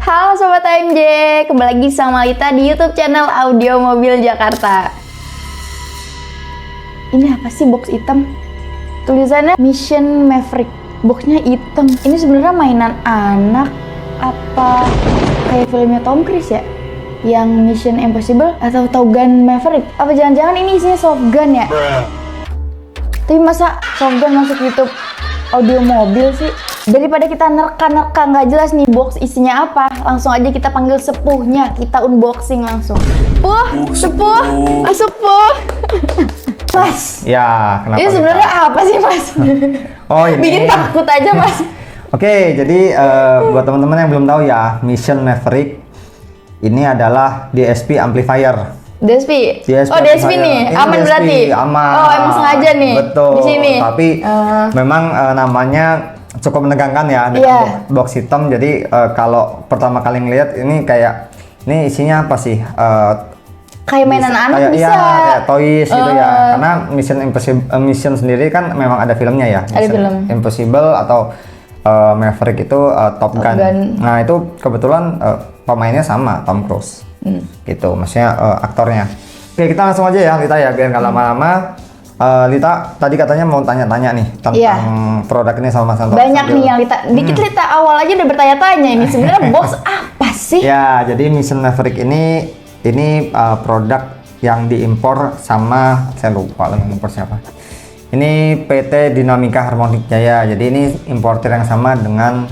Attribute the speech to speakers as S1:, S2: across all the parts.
S1: Halo Sobat AMJ, kembali lagi sama Lita di YouTube channel Audio Mobil Jakarta. Ini apa sih box hitam? Tulisannya Mission Maverick. Boxnya hitam. Ini sebenarnya mainan anak apa kayak filmnya Tom Cruise ya? Yang Mission Impossible atau Top Gun Maverick? Apa jangan-jangan ini isinya soft gun ya? Tapi masa soft gun masuk YouTube audio mobil sih? Daripada kita nerka-nerka nggak jelas nih box isinya apa, langsung aja kita panggil sepuhnya, kita unboxing langsung. Sepuh. Mas.
S2: Ya, kenapa?
S1: Ini sebenarnya apa sih, Mas?
S2: Oh, ini.
S1: Bikin takut aja, Mas.
S2: Oke, jadi buat teman-teman yang belum tahu ya, Mission Maverick ini adalah DSP amplifier.
S1: DSP.
S2: DSP
S1: Oh, DSP nih.
S2: Ini
S1: Aman
S2: DSP,
S1: berarti.
S2: aman.
S1: Oh, emang sengaja nih.
S2: Betul.
S1: Di sini.
S2: Tapi memang namanya cukup menegangkan ya dengan box hitam. Jadi kalau pertama kali ngelihat ini kayak ini isinya apa sih?
S1: Kayak mainan anak
S2: kayak,
S1: bisa.
S2: Iya, kayak toys gitu ya. Karena Mission sendiri kan memang ada filmnya ya.
S1: Ada film.
S2: Impossible atau Maverick itu Top Gun. Nah, itu kebetulan pemainnya sama Tom Cruise. Gitu, maksudnya aktornya. Oke, kita langsung aja ya Lita ya, biar nggak lama-lama. Lita tadi katanya mau tanya-tanya nih tentang produk ini sama Mas Anto.
S1: Banyak nih yang Lita. Dikit Lita awal aja udah bertanya-tanya ini sebenarnya box apa sih?
S2: Ya, jadi Mission Maverick ini produk yang diimpor sama, saya lupa lah impor siapa. Ini PT Dinamika Harmonik Jaya. Jadi ini importer yang sama dengan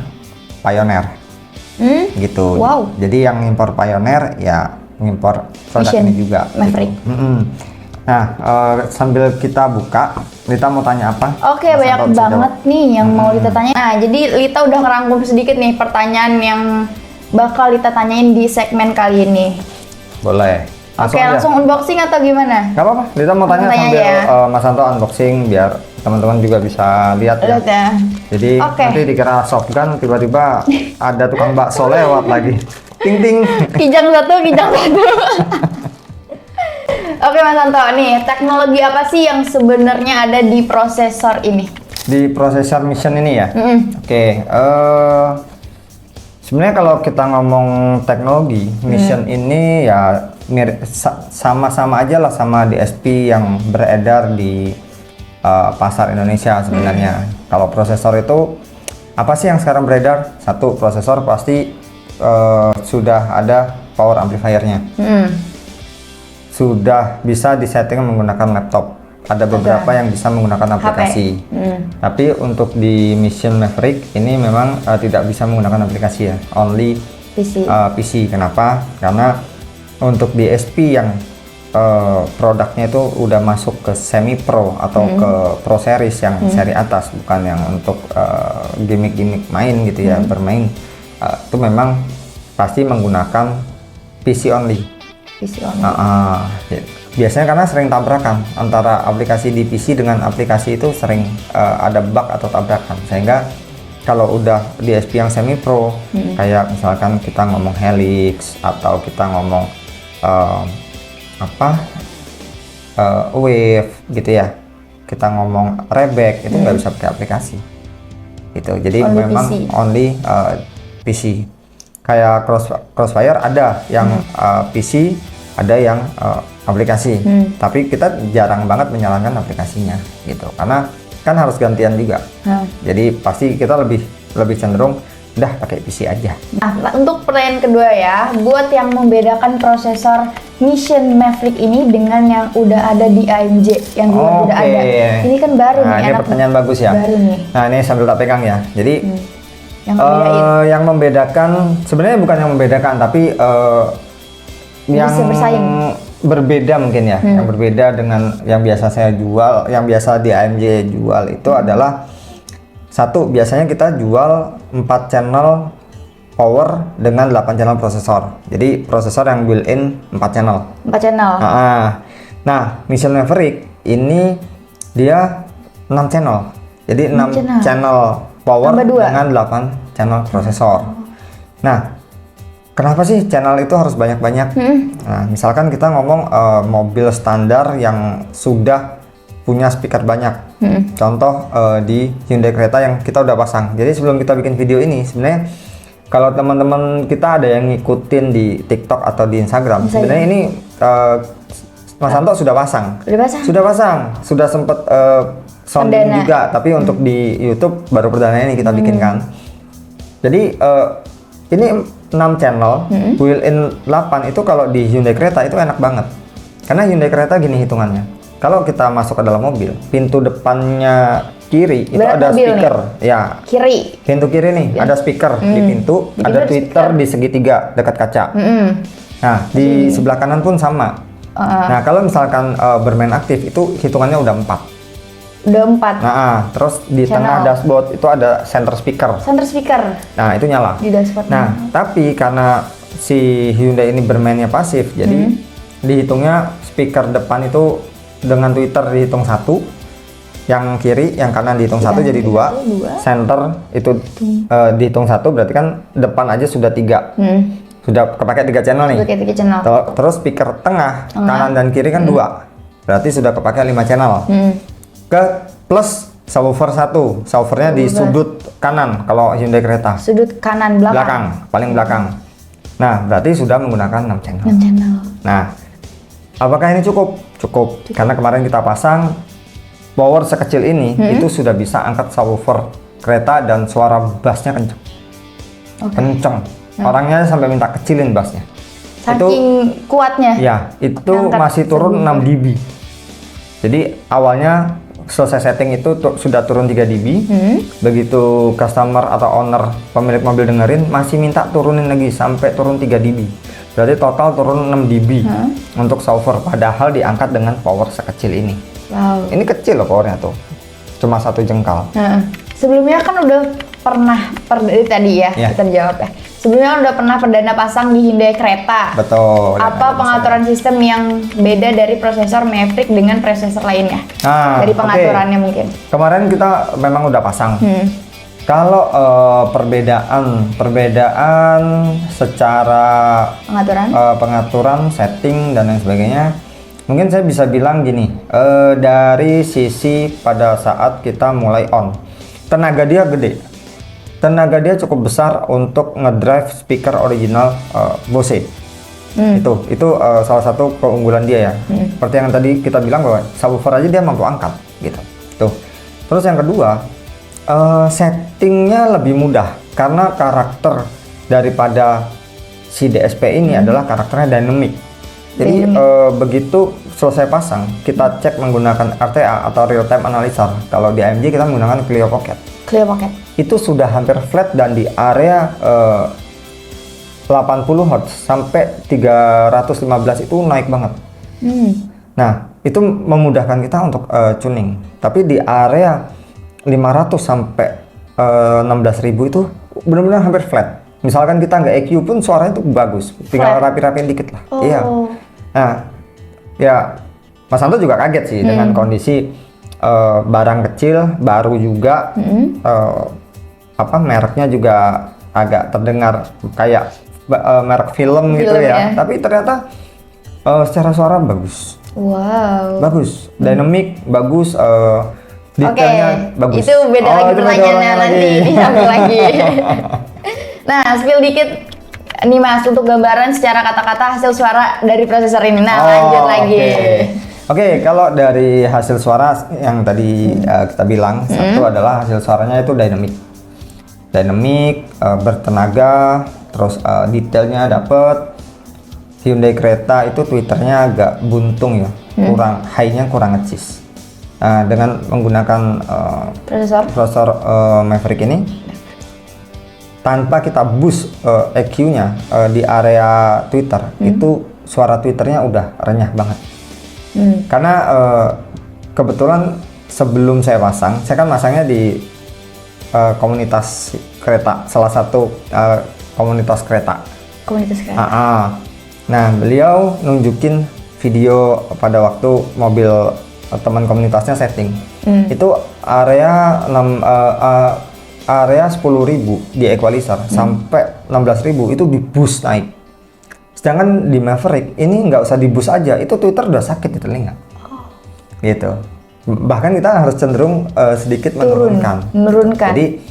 S2: Pioneer. Gitu.
S1: Wow.
S2: Jadi yang impor Pioneer ya impor produk
S1: Mission
S2: ini juga.
S1: Maverick.
S2: Gitu. Nah, sambil kita buka, Lita mau tanya apa?
S1: Oke, banyak banget nih yang mau Lita tanya. Nah, jadi Lita udah ngerangkum sedikit nih pertanyaan yang bakal Lita tanyain di segmen kali ini.
S2: Boleh.
S1: Langsung unboxing atau gimana?
S2: Gak apa-apa, Lita mau tanya sambil
S1: ya.
S2: Mas Anto unboxing biar teman-teman juga bisa lihat ya.
S1: Lihat ya.
S2: Jadi nanti dikira shotgun tiba-tiba ada tukang bakso lewat lagi. Ting ting.
S1: Kijang satu. Oke Mas Anto, nih teknologi apa sih yang sebenarnya ada di prosesor ini?
S2: Di prosesor Mission ini ya? Oke, sebenarnya kalau kita ngomong teknologi, Mission ini ya sama-sama aja lah sama DSP yang beredar di pasar Indonesia sebenarnya. Kalau prosesor itu, apa sih yang sekarang beredar? Satu, prosesor pasti sudah ada power amplifiernya. Sudah bisa disetting menggunakan laptop. Ada beberapa yang bisa menggunakan aplikasi. Tapi untuk di Mission Maverick ini memang tidak bisa menggunakan aplikasi ya, only PC. Kenapa? Karena untuk DSP yang produknya itu udah masuk ke semi pro atau ke pro series yang seri atas, bukan yang untuk gimmick-gimmick main gitu ya, bermain. Itu memang pasti menggunakan PC only. Biasanya karena sering tabrakan antara aplikasi di PC dengan aplikasi itu sering ada bug atau tabrakan, sehingga kalau udah DSP yang semi pro kayak misalkan kita ngomong Helix atau kita ngomong Wave gitu ya, kita ngomong Rebek itu nggak bisa pakai aplikasi gitu. Jadi memang PC. Only PC. Kayak Crossfire ada yang PC, ada yang aplikasi. Tapi kita jarang banget menyalahkan aplikasinya gitu, karena kan harus gantian juga. Jadi pasti kita lebih cenderung udah pakai PC aja.
S1: Nah, untuk pertanyaan kedua ya, buat yang membedakan prosesor Mission Maverick ini dengan yang udah ada di AMJ yang udah ada. Ini kan baru nih.
S2: Ini pertanyaan bagus ya.
S1: Baru nih.
S2: Nah, ini sambil tak pegang ya. Jadi yang membedakan sebenarnya bukan yang membedakan, tapi yang berbeda mungkin ya. Yang berbeda dengan yang biasa saya jual, yang biasa di AMJ jual itu adalah satu, biasanya kita jual 4 channel power dengan 8 channel prosesor. Jadi prosesor yang built-in 4 channel.
S1: 4 channel.
S2: Nah, Mission Maverick ini dia 6 channel. Jadi 6 channel power dengan 8 channel prosesor. Nah, kenapa sih channel itu harus banyak-banyak? Nah, misalkan kita ngomong mobil standar yang sudah punya speaker banyak. Contoh di Hyundai Creta yang kita udah pasang. Jadi sebelum kita bikin video ini, sebenarnya kalau teman-teman kita ada yang ngikutin di TikTok atau di Instagram, sebenarnya ini Mas Anto sudah pasang. Sudah sempet sounding juga, tapi untuk di YouTube baru perdana ini kita bikinkan. Jadi ini 6 channel, built-in 8 itu kalau di Hyundai Creta itu enak banget. Karena Hyundai Creta gini hitungannya. Kalau kita masuk ke dalam mobil, pintu depannya kiri itu ada speaker. Nih. Ya.
S1: Kiri.
S2: Pintu kiri nih ada speaker di pintu, ada tweeter di segitiga dekat kaca. Nah, di sebelah kanan pun sama. Nah, kalau misalkan bermain aktif itu hitungannya udah 4.
S1: Udah 4.
S2: Nah, terus di tengah dashboard itu ada center speaker. Nah, itu nyala.
S1: Di dashboard.
S2: Nah, tapi karena si Hyundai ini bermainnya pasif, jadi dihitungnya speaker depan itu dengan tweeter dihitung 1, yang kiri, yang kanan dihitung 1 jadi 2, center itu dihitung 1, berarti kan depan aja sudah 3. Sudah kepakai 3 channel nih. Terus speaker tengah, kanan dan kiri kan 2. Berarti sudah kepakai 5 channel. Plus subwoofer 1. Subwoofernya di sudut kanan kalau Hyundai Creta.
S1: Sudut kanan belakang.
S2: Paling belakang. Nah, berarti sudah menggunakan 6 channel. Nah, apakah ini cukup? Cukup. Karena kemarin kita pasang power sekecil ini itu sudah bisa angkat subwoofer Creta dan suara bassnya kenceng. Kenceng. Orangnya sampai minta kecilin bassnya.
S1: Saking kuatnya.
S2: Ya, itu masih turun 6 dB. Jadi awalnya selesai setting itu sudah turun 3 dB. Begitu customer atau owner pemilik mobil dengerin masih minta turunin lagi sampai turun 3 dB. Berarti total turun 6 dB untuk subwoofer, padahal diangkat dengan power sekecil ini.
S1: Wow.
S2: Ini kecil loh powernya tuh. Cuma 1 jengkal.
S1: Sebelumnya kan udah pernah tadi ya, kita jawab ya. Sebelumnya udah pernah perdana pasang di Hyundai Creta.
S2: Betul.
S1: Apa pengaturan sistem yang beda dari prosesor Maverick dengan prosesor lainnya? Dari pengaturannya mungkin.
S2: Kemarin kita memang udah pasang. Kalau perbedaan secara pengaturan, setting dan lain sebagainya, mungkin saya bisa bilang gini, dari sisi pada saat kita mulai on, tenaga dia gede. Tenaga dia cukup besar untuk ngedrive speaker original Bose. Itu salah satu keunggulan dia ya. Seperti yang tadi kita bilang bahwa subwoofer aja dia mampu angkat gitu. Tuh. Terus yang kedua, settingnya lebih mudah karena karakter daripada si DSP ini adalah karakternya dynamic. Jadi begitu selesai pasang, kita cek menggunakan RTA atau real time analyzer. Kalau di AMG kita menggunakan Clio Pocket. Itu sudah hampir flat dan di area 80 Hz sampai 315 itu naik banget. Nah, itu memudahkan kita untuk tuning. Tapi di area 500 sampai 16.000 itu benar-benar hampir flat. Misalkan kita nggak EQ pun suaranya itu bagus, tinggal rapi-rapiin dikit lah. Iya. Nah, ya Mas Anto juga kaget sih dengan kondisi barang kecil, baru juga, mereknya juga agak terdengar kayak merek film gitu ya. Tapi ternyata secara suara bagus.
S1: Wow.
S2: Bagus, dynamic, bagus. Detailnya bagus.
S1: Itu beda lagi pertanyaannya nanti disambung lagi. Nah, spill dikit nih Mas untuk gambaran secara kata-kata hasil suara dari prosesor ini. Nah, lanjut lagi.
S2: Oke, kalau dari hasil suara yang tadi kita bilang, satu adalah hasil suaranya itu dynamic, bertenaga, terus detailnya dapet. Hyundai Creta itu twitternya agak buntung ya, kurang high-nya kurang ngecis. Dengan menggunakan prosesor Maverick ini, tanpa kita boost EQ-nya di area Twitter, itu suara Twitternya udah renyah banget. Karena kebetulan sebelum saya pasang, saya kan masangnya di komunitas kereta, salah satu komunitas kereta. Nah, beliau nunjukin video pada waktu mobil teman komunitasnya setting. Itu area 10.000 di equalizer sampai 16.000 itu di boost naik. Sedangkan di Maverick ini nggak usah di boost aja, itu Twitter udah sakit di telinga. Gitu. Bahkan kita harus cenderung sedikit menurunkan.
S1: Menurunkan.
S2: Jadi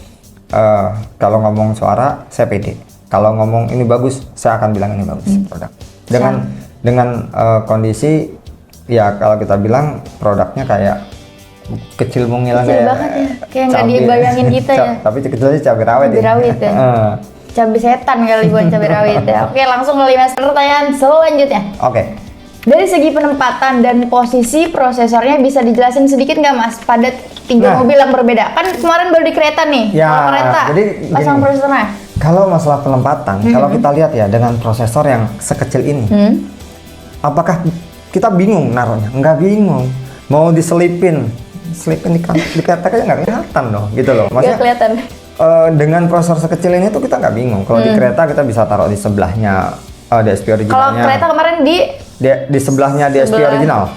S2: kalau ngomong suara saya pede. Kalau ngomong ini bagus, saya akan bilang ini bagus produk. Dengan kondisi ya kalau kita bilang produknya kayak kecil mungil
S1: kecil banget ya, kayak nggak dibayangin kita ya.
S2: Tapi kecil aja cabai rawit
S1: ya. Rawit ya. Cabai setan kali buat cabai rawit ya. Oke, langsung ke pertanyaan selanjutnya.
S2: Oke.
S1: Dari segi penempatan dan posisi prosesornya bisa dijelasin sedikit nggak Mas pada tiga mobil yang berbeda? Kan kemarin baru di kereta nih.
S2: Ya,
S1: kalau kereta
S2: jadi
S1: pasang prosesornya.
S2: Kalau masalah penempatan, kalau kita lihat ya dengan prosesor yang sekecil ini, apakah kita bingung naruhnya? Nggak bingung. Mau diselipin di kereta aja nggak kelihatan loh, gitu loh. Maksudnya,
S1: nggak kelihatan.
S2: Dengan prosesor sekecil ini tuh kita nggak bingung. Kalau di kereta kita bisa taruh di sebelahnya DSP originalnya.
S1: Kalau kereta kemarin
S2: di sebelahnya DSP original.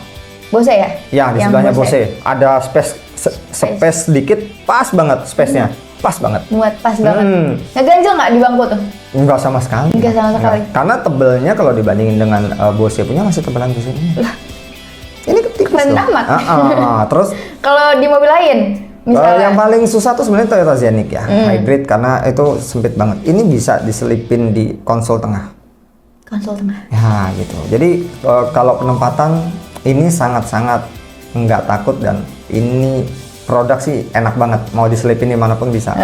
S1: Bose ya?
S2: Ya, di sebelahnya Bose. Ada space sedikit, pas banget space-nya. Pas banget.
S1: Muat pas banget. Ngeganjel nggak di bangku tuh?
S2: Enggak sama sekali.
S1: Enggak sama sekali.
S2: Karena tebelnya kalau dibandingin dengan Bose punya masih tebelan Bose ini. Ini tipis
S1: keren
S2: loh.
S1: amat.
S2: Terus
S1: kalau di mobil lain, misalnya
S2: yang paling susah tuh sebenarnya Toyota Xenic ya, hybrid karena itu sempit banget. Ini bisa diselipin di konsol tengah.
S1: Konsol tengah.
S2: Ya gitu. Jadi kalau penempatan ini sangat-sangat nggak takut dan ini produk sih enak banget. Mau diselipin dimanapun bisa.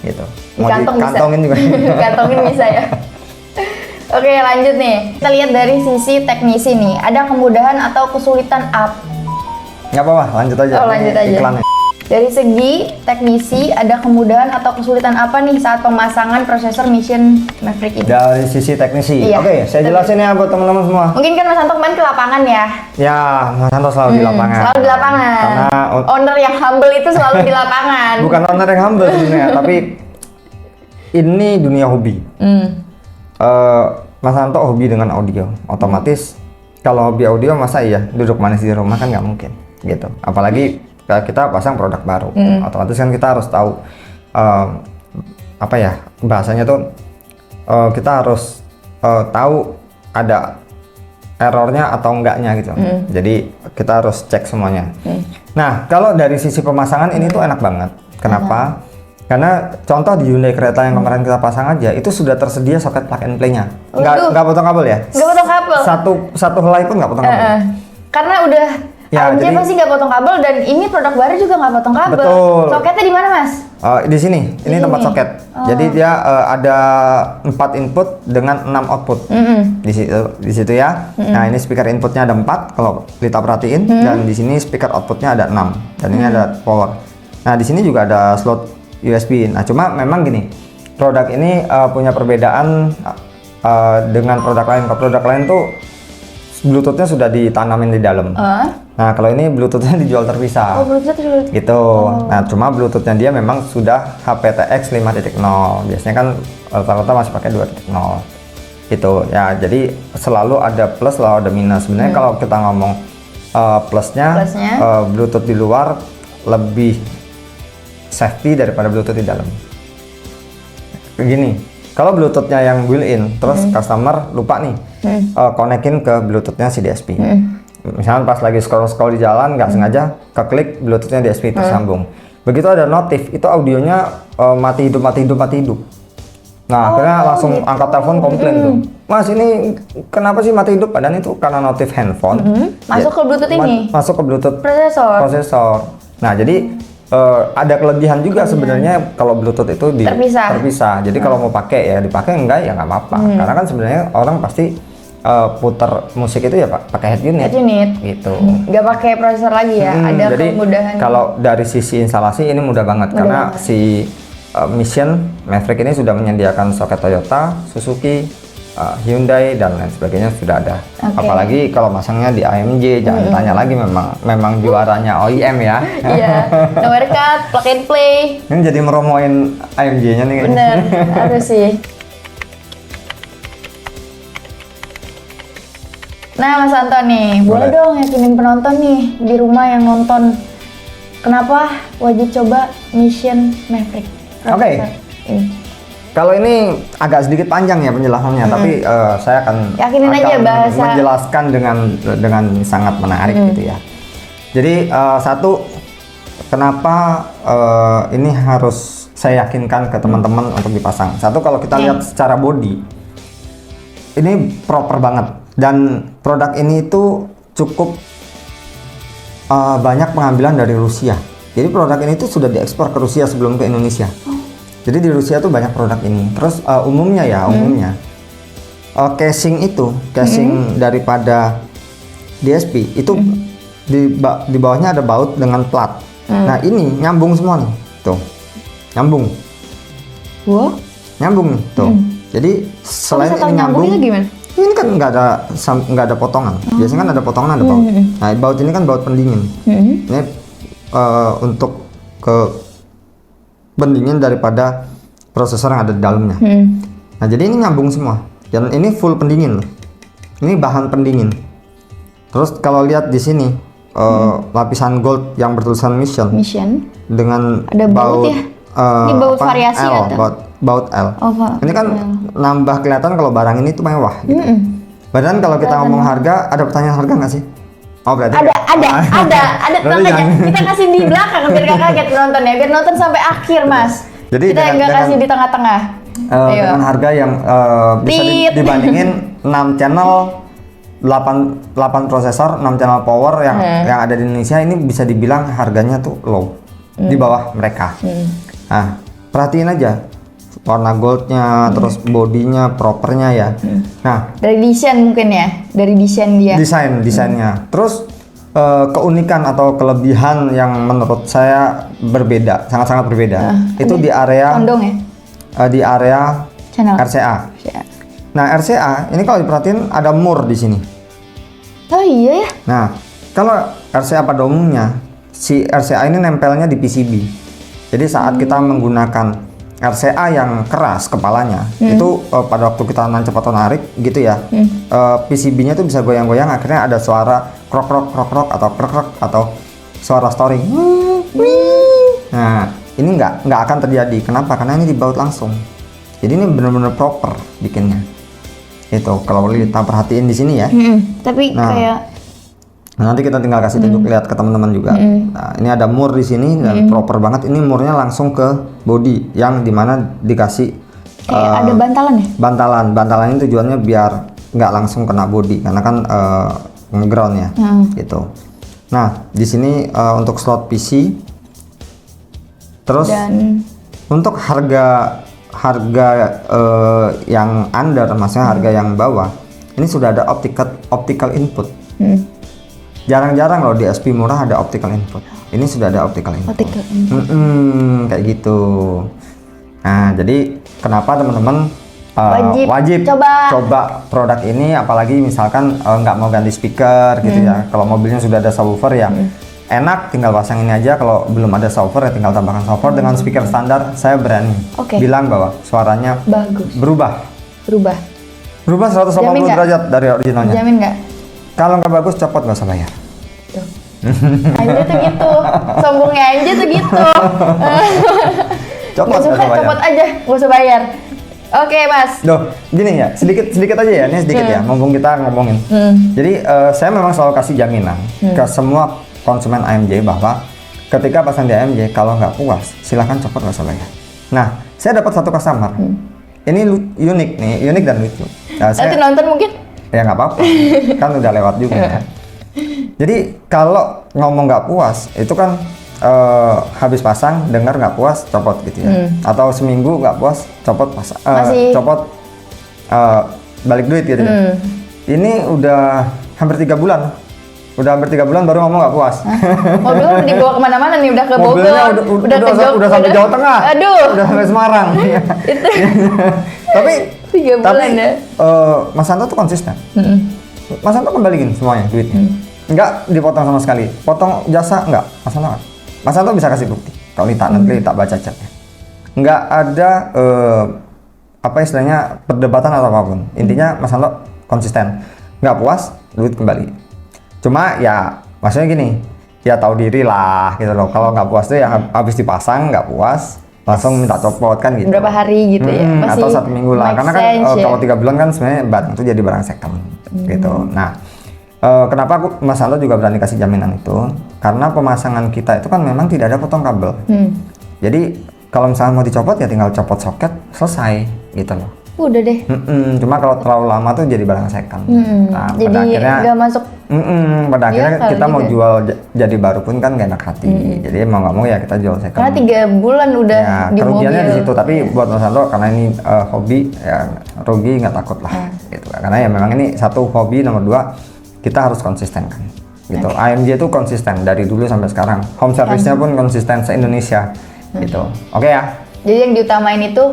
S2: Gitu. Mau dikantongin juga.
S1: Kantongin bisa ya. Oke, lanjut nih. Kita lihat dari sisi teknisi nih. Ada kemudahan atau kesulitan apa?
S2: Nggak apa-apa, lanjut aja.
S1: Oh, lanjut aja.
S2: Iklannya.
S1: Dari segi teknisi, ada kemudahan atau kesulitan apa nih saat pemasangan prosesor Mission Maverick ini?
S2: Dari sisi teknisi.
S1: Iya.
S2: Oke, saya jelasin ya buat teman-teman semua.
S1: Mungkin kan Mas Anto kemarin ke lapangan ya?
S2: Ya, Mas Anto selalu di lapangan.
S1: Selalu di lapangan.
S2: Karena
S1: owner yang humble itu selalu di lapangan.
S2: Bukan owner yang humble sebenarnya, tapi ini dunia hobi. Mas Anto hobi dengan audio, otomatis kalau hobi audio masa iya duduk manis di rumah kan nggak mungkin gitu. Apalagi kita pasang produk baru, otomatis kan kita harus tahu apa ya bahasanya tuh kita harus tahu ada errornya atau enggaknya gitu. Jadi kita harus cek semuanya. Nah kalau dari sisi pemasangan ini tuh enak banget. Kenapa? Karena contoh di Hyundai Creta yang kemarin kita pasang aja itu sudah tersedia soket plug and play-nya. Nggak potong kabel ya?
S1: Nggak potong kabel.
S2: Satu helai pun nggak potong kabel.
S1: Karena udah
S2: ya,
S1: AMG pasti nggak potong kabel dan ini produk baru juga nggak potong kabel.
S2: Betul.
S1: Soketnya di mana Mas?
S2: Di sini. Ini tempat soket. Jadi dia ada 4 input dengan 6 output. Di situ ya. Nah ini speaker inputnya ada 4 kalau Lita perhatiin dan di sini speaker outputnya ada 6 dan ini ada power. Nah di sini juga ada slot USB. Nah cuma memang gini, produk ini punya perbedaan dengan produk lain. Kalau produk lain tuh Bluetooth-nya sudah ditanamin di dalam. Nah kalau ini Bluetooth-nya dijual terpisah.
S1: Oh Bluetooth terpisah.
S2: Gitu. Nah cuma Bluetooth-nya dia memang sudah HPTX 5.0. Biasanya kan rata-rata masih pakai 2.0. Gitu ya. Jadi selalu ada plus, selalu ada minus. Sebenarnya kalau kita ngomong plusnya Bluetooth di luar lebih safety daripada Bluetooth di dalam. Begini, kalau Bluetooth-nya yang built-in, terus customer lupa nih konekin ke Bluetooth-nya si DSP. Misalnya pas lagi scroll di jalan, nggak sengaja keklik Bluetooth-nya DSP tersambung. Begitu ada notif, itu audionya mati hidup. Nah, akhirnya langsung angkat telepon komplain tuh. Mas ini kenapa sih mati hidup? Padahal itu karena notif handphone.
S1: Masuk ke Bluetooth ini?
S2: Masuk ke Bluetooth
S1: prosesor.
S2: Nah, jadi ada kelebihan juga sebenarnya kalau Bluetooth itu terpisah. Jadi kalau mau pakai ya dipakai, enggak ya nggak apa-apa. Karena kan sebenarnya orang pasti putar musik itu ya pakai head unit. Gitu.
S1: Nggak pakai prosesor lagi ya. Ada
S2: jadi
S1: kemudahan.
S2: Kalau dari sisi instalasi ini mudah banget karena si Mission Maverick ini sudah menyediakan soket Toyota, Suzuki, Hyundai dan lain sebagainya sudah ada. Apalagi kalau masangnya di AMG, jangan tanya lagi, memang juaranya OEM ya.
S1: Iya, nomor card, plug and play.
S2: Ini jadi meromoin AMG-nya nih.
S1: Bener, harus sih. Nah Mas Anto nih, boleh dong yakinin penonton nih di rumah yang nonton, kenapa wajib coba Mission Maverick?
S2: Oke. Kalau ini agak sedikit panjang ya penjelasannya, tapi saya akan menjelaskan dengan sangat menarik gitu ya. Jadi satu, kenapa ini harus saya yakinkan ke teman-teman untuk dipasang. Satu, kalau kita lihat secara body, ini proper banget. Dan produk ini itu cukup banyak pengambilan dari Rusia. Jadi produk ini tuh sudah diekspor ke Rusia sebelum ke Indonesia. Jadi di Rusia tuh banyak produk ini. Terus umumnya casing daripada DSP itu di bawahnya ada baut dengan plat. Nah ini nyambung semua nih, tuh nyambung.
S1: Wow.
S2: Nyambung nih, tuh. Jadi selain ini nyambung,
S1: gimana?
S2: ini kan nggak ada potongan. Biasanya kan ada potongan, ada baut. Nah baut ini kan baut pendingin. Ini untuk ke pendingin daripada prosesor yang ada di dalamnya. Nah jadi ini nyambung semua. Dan ini full pendingin loh. Ini bahan pendingin. Terus kalau lihat di sini lapisan gold yang bertulisan mission dengan
S1: ada baut ya. Ini baut variasi
S2: L,
S1: atau?
S2: Baut L. Ini kan nambah kelihatan kalau barang ini tuh mewah gitu. Padahal kalau kita ngomong harga, ada pertanyaan harga nggak sih? Oh berarti
S1: ada tenang aja. Kita kasih di belakang biar gak kaget nonton ya, biar nonton sampai akhir mas.
S2: Jadi
S1: kita nggak kasih di tengah-tengah.
S2: Dengan harga yang bisa dibandingin 6 channel, 8 prosesor, 6 channel power yang ada di Indonesia, ini bisa dibilang harganya tuh low, di bawah mereka. Nah perhatiin aja warna goldnya, terus bodinya, propernya ya. Nah
S1: dari desain mungkin ya, dari desain dia.
S2: Desainnya. Terus keunikan atau kelebihan yang menurut saya berbeda, sangat-sangat berbeda. Itu di area
S1: kondong ya.
S2: Di area
S1: channel
S2: RCA. Nah RCA ini kalau diperhatiin ada mur di sini.
S1: Oh iya ya.
S2: Nah kalau RCA pada umumnya si RCA ini nempelnya di PCB. Jadi saat kita menggunakan RCA yang keras kepalanya, itu pada waktu kita nancep atau narik gitu ya, PCB-nya tuh bisa goyang-goyang, akhirnya ada suara krok atau suara storing. Nah ini nggak akan terjadi. Kenapa? Karena ini dibaut langsung. Jadi ini benar-benar proper bikinnya. Itu kalau kita perhatiin di sini ya.
S1: Tapi kayak
S2: nanti kita tinggal kasih tunjuk lihat ke teman-teman juga. Nah, ini ada mur di sini dan proper banget. Ini murnya langsung ke body yang dimana dikasih
S1: kayak ada bantalan ya?
S2: Bantalan ini tujuannya biar nggak langsung kena body karena kan nge-ground ya, gitu. Nah, di sini untuk slot PC. Terus untuk harga yang under, maksudnya harga yang bawah, ini sudah ada optical input. Jarang-jarang loh di SP murah ada optical input. Ini sudah ada optical input. Kayak gitu. Nah, jadi kenapa teman-teman wajib coba produk ini, apalagi misalkan nggak mau ganti speaker gitu ya. Kalau mobilnya sudah ada subwoofer ya enak, tinggal pasang ini aja. Kalau belum ada subwoofer ya tinggal tambahkan subwoofer. Dengan speaker standar saya berani bilang bahwa suaranya
S1: bagus.
S2: Berubah 180 derajat dari originalnya.
S1: Jamin nggak?
S2: Kalau nggak bagus copot, nggak usah bayar.
S1: Aja tuh gitu, sombongnya aja tuh gitu. Copot aja, nggak usah bayar. Oke mas.
S2: Duh, gini ya, sedikit aja ya, ini sedikit ya, mumpung kita ngomongin. Jadi saya memang selalu kasih jaminan ke semua konsumen AMJ bahwa ketika pasang di AMJ, kalau nggak puas, silahkan copot, nggak usah bayar. Nah, saya dapat satu customer. Ini unik dan lucu. Nah,
S1: nanti nonton mungkin?
S2: Ya nggak apa-apa, kan udah lewat juga ya. Jadi kalau ngomong nggak puas, itu kan habis pasang, dengar nggak puas, copot gitu ya. Atau seminggu nggak puas, copot balik duit gitu ya. Ini udah hampir 3 bulan. Baru ngomong nggak puas.
S1: Mobilnya udah dibawa kemana-mana nih, udah ke Bogor, udah ke Jogja,
S2: udah sampai Jawa Tengah, udah sampai Semarang.
S1: Itu.
S2: Tapi
S1: 3 bulan ya.
S2: Mas Santo tuh konsisten. Mas Santo kembaliin semuanya duitnya. Enggak dipotong sama sekali. Potong jasa enggak, Mas Santo bisa kasih bukti. Kalau nanti tak baca chatnya. Enggak ada apa istilahnya perdebatan atau apapun. Intinya Mas Santo konsisten. Enggak puas, duit kembali. Cuma ya maksudnya gini, ya tahu diri lah gitu loh. Kalau nggak puas tuh ya habis dipasang nggak puas, langsung minta copot kan gitu.
S1: Berapa hari gitu ya?
S2: Atau 1 minggu lah. Karena kan kalau 3 bulan kan sebenarnya barang itu jadi barang second gitu. Nah Kenapa Mas Santo juga berani kasih jaminan itu? Karena pemasangan kita itu kan memang tidak ada potong kabel. Jadi kalau misalnya mau dicopot ya tinggal copot soket, selesai gitu loh.
S1: Udah deh.
S2: Cuma kalau terlalu lama tuh jadi barang second. Nah,
S1: Jadi
S2: pada akhirnya
S1: nggak masuk.
S2: pada akhirnya
S1: Iya,
S2: kita mau
S1: gitu.
S2: jual jadi baru pun kan gak enak hati. Jadi mau nggak mau ya kita jual second.
S1: Karena 3 bulan udah
S2: Ya,
S1: di
S2: kerugiannya
S1: mobil.
S2: di situ. Tapi buat Mas Santo karena ini hobi, ya rugi nggak takut lah. Gitu. Karena ya memang ini satu hobi, nomor 2 kita harus konsisten kan. Gitu. AMJ itu konsisten dari dulu sampai sekarang. Home service-nya pun konsisten se-Indonesia. Gitu. Oke ya.
S1: Jadi yang diutamain itu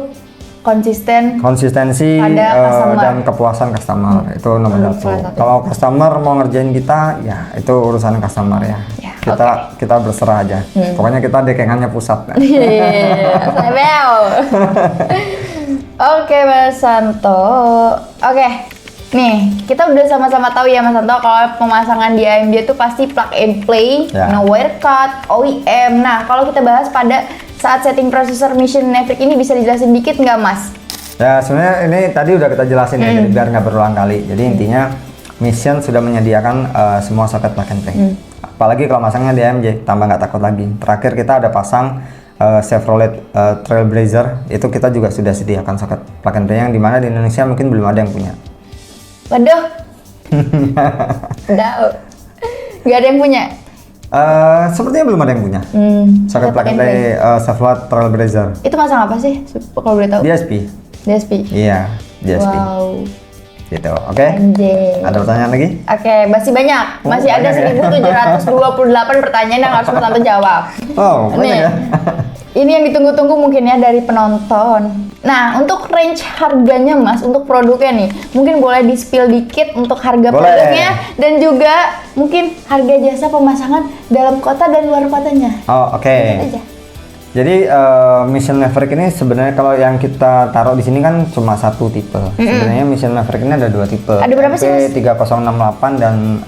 S1: konsisten.
S2: Konsistensi
S1: Pada customer.
S2: dan kepuasan customer itu nomor satu. Kalau customer mau ngerjain kita, ya itu urusan customer ya.
S1: Ya,
S2: Kita berserah aja. Pokoknya kita dekengannya pusat.
S1: Sebel. Oke Mas Santo. Oke. Nih, kita udah sama-sama tahu ya Mas Santo kalau pemasangan di AMD itu pasti plug and play,
S2: Ya.
S1: no wire cut, OEM. Nah, kalau kita bahas pada saat setting prosesor Mission Maverick ini bisa dijelasin dikit nggak Mas?
S2: Ya sebenarnya ini tadi udah kita jelasin ya, jadi biar nggak berulang kali. Jadi intinya Mission sudah menyediakan semua soket plug and play. Apalagi kalau masangnya di AMJ, tambah nggak takut lagi. Terakhir kita ada pasang Chevrolet Trailblazer, itu kita juga sudah sediakan soket plug and play yang dimana di Indonesia mungkin belum ada yang punya.
S1: Waduh. Nggak ada yang punya.
S2: Sepertinya belum ada yang punya. Soket plug and play Chevrolet Trailblazer.
S1: Itu masang apa sih? Kalau boleh tahu.
S2: DSP.
S1: DSP.
S2: Iya, DSP.
S1: Wow.
S2: Gitu. Oke.
S1: Anjay.
S2: Ada pertanyaan lagi?
S1: Oke, masih banyak. Masih ada
S2: banyak ya.
S1: 1728 pertanyaan yang harus Mas Santo jawab.
S2: Oh, banyak
S1: Nih.
S2: ya.
S1: Ini yang ditunggu-tunggu mungkin ya dari penonton. Nah, untuk range harganya Mas, untuk produknya nih, mungkin boleh di-spill dikit untuk harga
S2: Boleh.
S1: produknya dan juga mungkin harga jasa pemasangan dalam kota dan luar kotanya.
S2: Oh, oke.
S1: Aja.
S2: Jadi Mission Maverick ini sebenarnya kalau yang kita taruh di sini kan cuma satu tipe. Sebenarnya Mission Maverick ini ada 2 tipe.
S1: Ada berapa sih, Mas?
S2: MP 3068 dan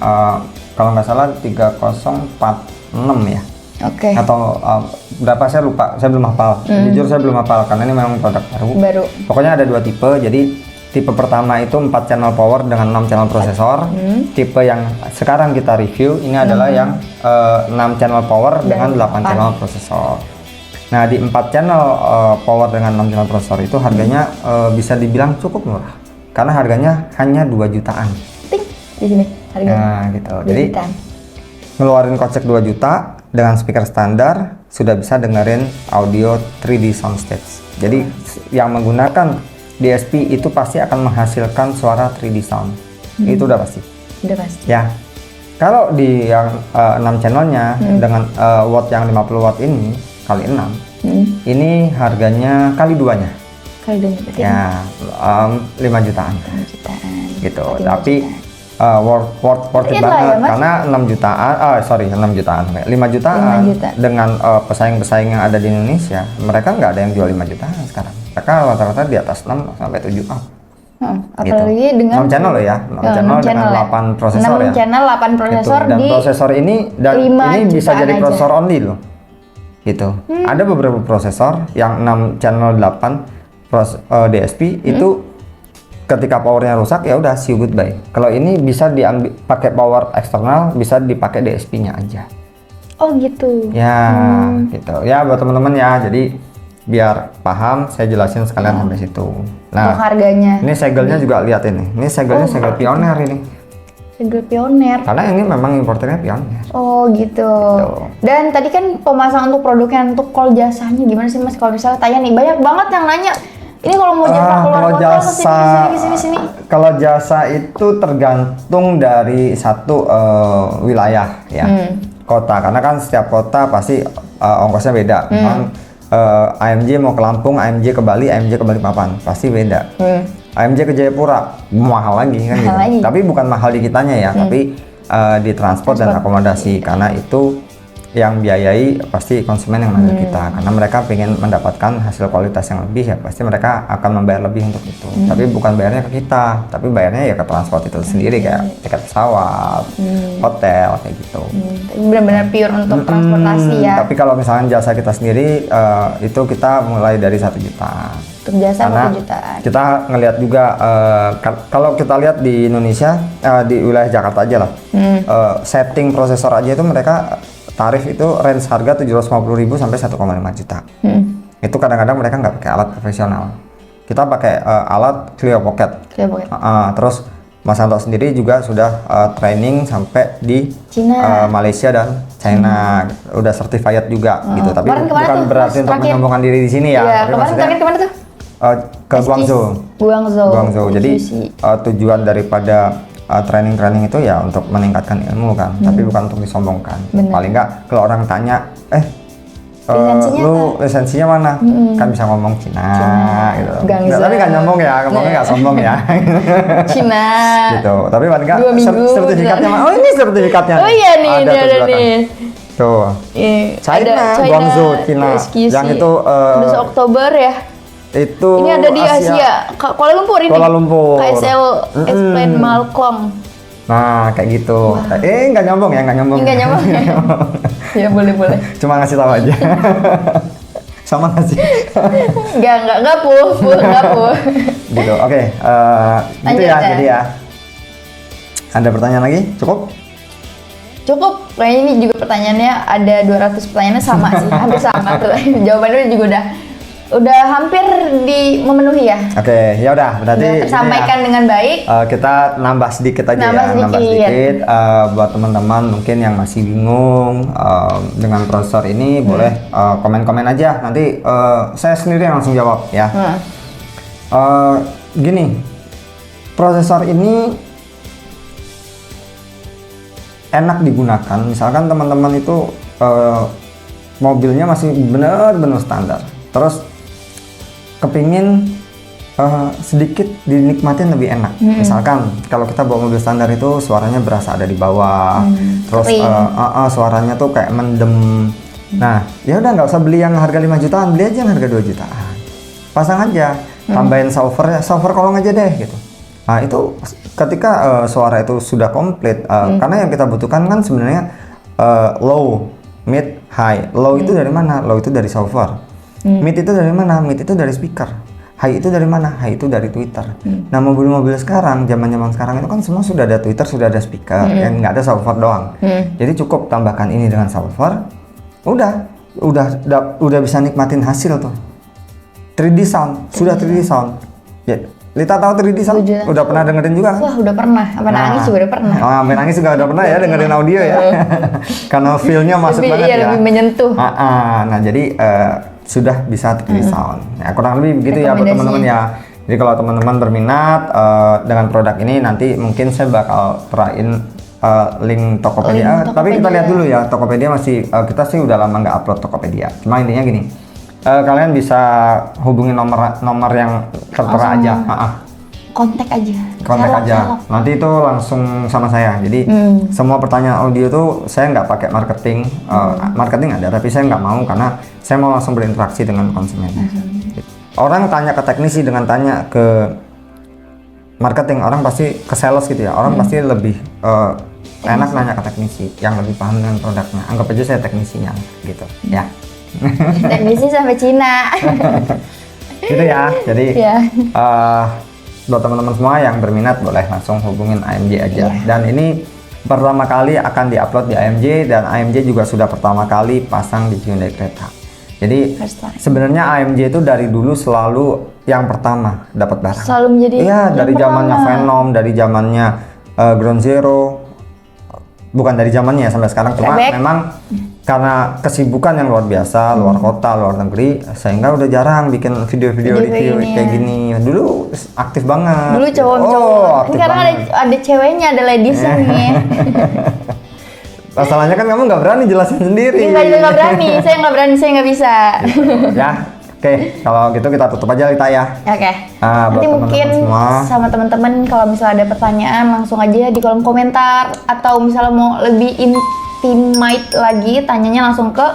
S2: kalau nggak salah 3046 ya.
S1: Oke.
S2: Atau berapa saya lupa, saya belum hafal. Jujur saya belum hafal karena ini memang produk baru.
S1: Baru.
S2: Pokoknya ada 2 tipe. Jadi tipe pertama itu 4 channel power dengan 6 channel prosesor. Tipe yang sekarang kita review ini adalah yang 6 channel power dengan 8 channel prosesor. Nah, di 4 channel power dengan 6 channel prosesor itu harganya bisa dibilang cukup murah. Karena harganya hanya 2 jutaan.
S1: Ting di sini harganya.
S2: Nah, gitu.
S1: 2
S2: Jadi
S1: jutaan.
S2: ngeluarin kocek 2 juta dengan speaker standar sudah bisa dengerin audio 3D soundstage. Jadi yang menggunakan DSP itu pasti akan menghasilkan suara 3D sound. Itu udah pasti.
S1: Udah pasti.
S2: Ya. Kalau di yang 6 channelnya dengan watt yang 50 watt ini kali 6, ini harganya kali 2-nya.
S1: Kali 2 berarti
S2: Ya, 5 jutaan
S1: 5 jutaan.
S2: gitu.
S1: 5
S2: Tapi
S1: jutaan.
S2: worth it
S1: Iya lah
S2: banget
S1: ya, Mas.
S2: karena 6 jutaan, 6 jutaan, 5 jutaan
S1: 5 juta.
S2: dengan pesaing-pesaing yang ada di Indonesia, mereka nggak ada yang jual 5 jutaan sekarang. Mereka rata-rata di atas 6 sampai 7 up.
S1: Apalagi dengan
S2: 6 channel loh ya, 6 channel dengan 8 prosesor
S1: 6
S2: ya.
S1: channel 8 prosesor
S2: Gitu. Dan
S1: di
S2: prosesor ini
S1: 5
S2: ini bisa
S1: jutaan
S2: jadi
S1: aja.
S2: prosesor only loh. Gitu. Ada beberapa prosesor yang 6 channel 8 DSP itu ketika powernya rusak ya udah see you goodbye. Kalau ini bisa diambil pakai power eksternal, bisa dipakai DSP-nya aja.
S1: Oh gitu.
S2: Ya, gitu. Ya buat teman-teman ya. Jadi biar paham, saya jelasin sekalian sampai situ.
S1: Untuk
S2: Nah,
S1: harganya.
S2: ini segelnya juga lihat ini. Ini segelnya segel Pioneer ini.
S1: Segel Pioneer.
S2: Karena ini memang importernya Pioneer.
S1: Oh gitu. Dan tadi kan pemasangan untuk produknya, untuk call jasanya gimana sih Mas? Kalau misalnya tanya nih, banyak banget yang nanya. Ini kalau mau jasa keluar
S2: kalau
S1: kota
S2: jasa,
S1: kesini.
S2: kalau jasa itu tergantung dari satu wilayah ya, kota. Karena kan setiap kota pasti ongkosnya beda. AMJ mau ke Lampung, AMJ ke Bali, AMJ ke Balikpapan, pasti beda. AMJ ke Jayapura mahal lagi kan gitu.
S1: Lagi.
S2: Tapi bukan mahal di kitanya ya, tapi di transport dan akomodasi karena itu yang biayai pasti konsumen yang manggil kita, karena mereka pengen mendapatkan hasil kualitas yang lebih ya pasti mereka akan membayar lebih untuk itu. Tapi bukan bayarnya ke kita, tapi bayarnya ya ke transport itu sendiri, kayak tiket pesawat, hotel kayak gitu.
S1: Benar-benar pure untuk transportasi ya.
S2: Tapi kalau misalnya jasa kita sendiri itu kita mulai dari 1 juta.
S1: Untuk jasa
S2: Karena
S1: 1 jutaan.
S2: kita ngelihat juga kalau kita lihat di Indonesia, di wilayah Jakarta aja lah, setting prosesor aja itu mereka tarif itu range harga 750.000 sampai 1,5 juta. Itu kadang-kadang mereka nggak pakai alat profesional. Kita pakai alat Clio Pocket. Terus Mas Anto sendiri juga sudah training sampai di
S1: Cina,
S2: Malaysia dan China, udah certified juga gitu. Tapi bukan berarti untuk
S1: terakhir
S2: menyombongkan diri di sini ya.
S1: Iya,
S2: Tapi
S1: kemarin terakhir kemana tuh?
S2: Ke Guangzhou.
S1: Guangzhou.
S2: Jadi tujuan daripada training itu ya untuk meningkatkan ilmu kan, tapi bukan untuk disombongkan. Paling nggak kalau orang tanya, lu lisensinya mana? Kan bisa ngomong Cina. Gitu. Tapi nggak nyombong ya, ngomongnya nggak sombong ya.
S1: Cina.
S2: Gitu. Tapi paling nggak
S1: 2 minggu.
S2: sertifikatnya mana? Oh ini sertifikatnya.
S1: Oh iya nih, ada nih.
S2: Tuh. China, Guangzhou, Cina. Yang itu
S1: Oktober ya.
S2: Itu
S1: ini ada di Asia. Kuala Lumpur ini.
S2: Kuala Lumpur.
S1: KSL Explain Malcolm.
S2: Nah, kayak gitu. Nggak nyombong ya, nggak nyombong.
S1: Nggak nyombong. Ya boleh.
S2: Cuma ngasih tahu aja. Sama ngasih.
S1: Nggak pu.
S2: Gitu. Oke, gitu ya. Jadi ya. Ada pertanyaan lagi? Cukup?
S1: Cukup. Kayaknya ini juga pertanyaannya ada 200 pertanyaannya sama sih. Hampir sama tuh. Jawabannya juga udah hampir memenuhi ya.
S2: Oke, ya udah berarti
S1: tersampaikan dengan baik.
S2: Kita nambah sedikit aja nambah sedikit. Buat teman-teman mungkin yang masih bingung dengan prosesor ini, boleh komen-komen aja. Nanti saya sendiri yang langsung jawab ya. Gini, prosesor ini enak digunakan. Misalkan teman-teman itu mobilnya masih benar-benar standar. Terus kepingin sedikit dinikmatin lebih enak. Misalkan kalau kita bawa mobil standar itu suaranya berasa ada di bawah, terus suaranya tuh kayak mendem. Nah, ya udah nggak usah beli yang harga 5 jutaan, beli aja yang harga 2 jutaan. Pasang aja, tambahin subwoofer kolong aja deh gitu. Nah, itu ketika suara itu sudah komplit, karena yang kita butuhkan kan sebenarnya low, mid, high. Low itu dari mana? Low itu dari subwoofer. Mid itu dari mana? Mid itu dari speaker. High itu dari mana? High itu dari Twitter. Nah, mobil-mobil sekarang, zaman sekarang itu kan semua sudah ada Twitter, sudah ada speaker, yang nggak ada subwoofer doang. Jadi cukup tambahkan ini dengan subwoofer, udah bisa nikmatin hasil tuh. 3D sound, sudah 3D sound. Ya, Lita tahu 3D sound? Udah pernah dengerin juga kan?
S1: Wah, udah pernah. Nangis juga udah pernah.
S2: Sampai nangis juga udah pernah ya dengerin audio ya. Karena feel-nya masuk banget ya.
S1: Lebih menyentuh.
S2: Nah, jadi sudah bisa 3D sound. Ya, kurang lebih begitu ya buat teman-teman ya. Jadi kalau teman-teman berminat dengan produk ini, nanti mungkin saya bakal terain link Tokopedia. Tapi kita lihat dulu ya, Tokopedia masih kita sih udah lama nggak upload Tokopedia. Cuma intinya gini, kalian bisa hubungi nomor yang tertera aja.
S1: Kontak
S2: aja. Nanti itu langsung sama saya. Jadi semua pertanyaan audio tuh saya nggak pakai marketing. Marketing ada, tapi saya nggak mau karena saya mau langsung berinteraksi dengan konsumen. Orang tanya ke teknisi dengan tanya ke marketing, orang pasti ke sales gitu ya. Orang pasti lebih enak nanya ke teknisi yang lebih paham dengan produknya. Anggap aja saya teknisinya gitu ya.
S1: Teknisi sampai Cina.
S2: Gitu ya. Jadi buat teman-teman semua yang berminat boleh langsung hubungin AMJ aja. Dan ini pertama kali akan diupload di AMJ, dan AMJ juga sudah pertama kali pasang di Hyundai Creta. Jadi sebenarnya AMJ itu dari dulu selalu yang pertama dapat barang.
S1: Selalu menjadi
S2: dari zamannya Venom, dari zamannya Ground Zero. Bukan dari zamannya sampai sekarang, cuma memang karena kesibukan yang luar biasa, luar kota, luar negeri, sehingga udah jarang bikin video-video review kayak gini. Dulu aktif banget.
S1: Dulu cowok-cowok. Sekarang ada ceweknya, ada ladiesnya nih.
S2: Masalahnya kan kamu nggak berani jelasin sendiri.
S1: Nggak berani, saya nggak bisa.
S2: Gitu. Ya, Oke, kalau gitu kita tutup aja Lita ya.
S1: Oke.
S2: Buat
S1: Nanti mungkin
S2: teman-teman semua,
S1: sama teman-teman kalau misalnya ada pertanyaan langsung aja di kolom komentar, atau misalnya mau lebih intimate lagi tanyanya langsung ke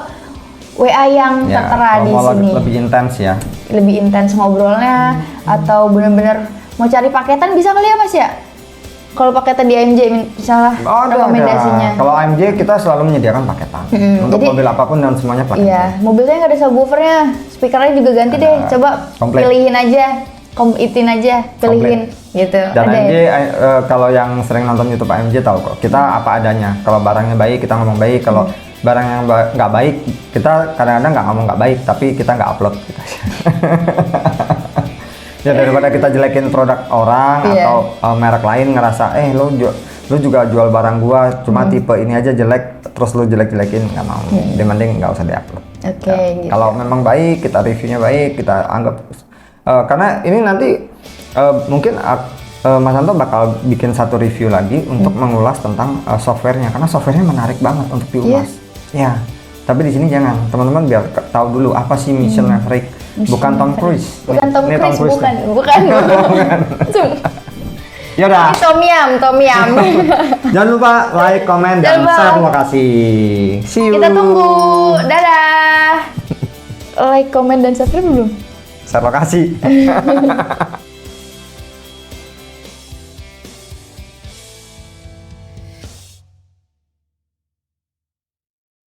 S1: WA yang
S2: ya,
S1: tertera di
S2: kalau mau
S1: sini.
S2: lebih intens ya.
S1: Lebih intens ngobrolnya, atau bener-bener mau cari paketan bisa kali ya Mas ya? Kalau paketan di AMJ misalnya rekomendasinya.
S2: Kalau AMJ kita selalu menyediakan paketan untuk
S1: jadi,
S2: mobil apapun dan semuanya paketan.
S1: Iya, mobilnya nggak ada subwoofernya, speakernya juga ganti deh. Coba
S2: komplit.
S1: pilihin aja, kompletin aja, pilihin gitu.
S2: Dan
S1: ada
S2: AMJ
S1: ya?
S2: kalau yang sering nonton YouTube AMJ tahu kok kita apa adanya. Kalau barangnya baik kita ngomong baik, kalau barang yang nggak baik kita kadang-kadang nggak ngomong nggak baik, tapi kita nggak upload gitu. Ya daripada kita jelekin produk orang atau merek lain ngerasa lu juga jual barang gua cuma tipe ini aja jelek, terus lu jelek-jelekin, nggak mau. Dia mending nggak usah diupload.
S1: Oke, gitu.
S2: Kalau memang baik, kita reviewnya baik, kita anggap karena ini nanti mungkin Mas Anto bakal bikin satu review lagi untuk mengulas tentang softwarenya, karena softwarenya menarik banget untuk diulas. Ya, tapi di sini jangan, teman-teman biar tahu dulu apa sih Mission Maverick. Bukan Tom Cruise.
S1: Bukan Tom
S2: Ini
S1: Cruise, bukan.
S2: Yaudah.
S1: Ini Tom Yum.
S2: Jangan lupa like, comment, dan share lokasi. See you.
S1: Kita tunggu. Dadah. Like, comment, dan subscribe belum?
S2: Share lokasi.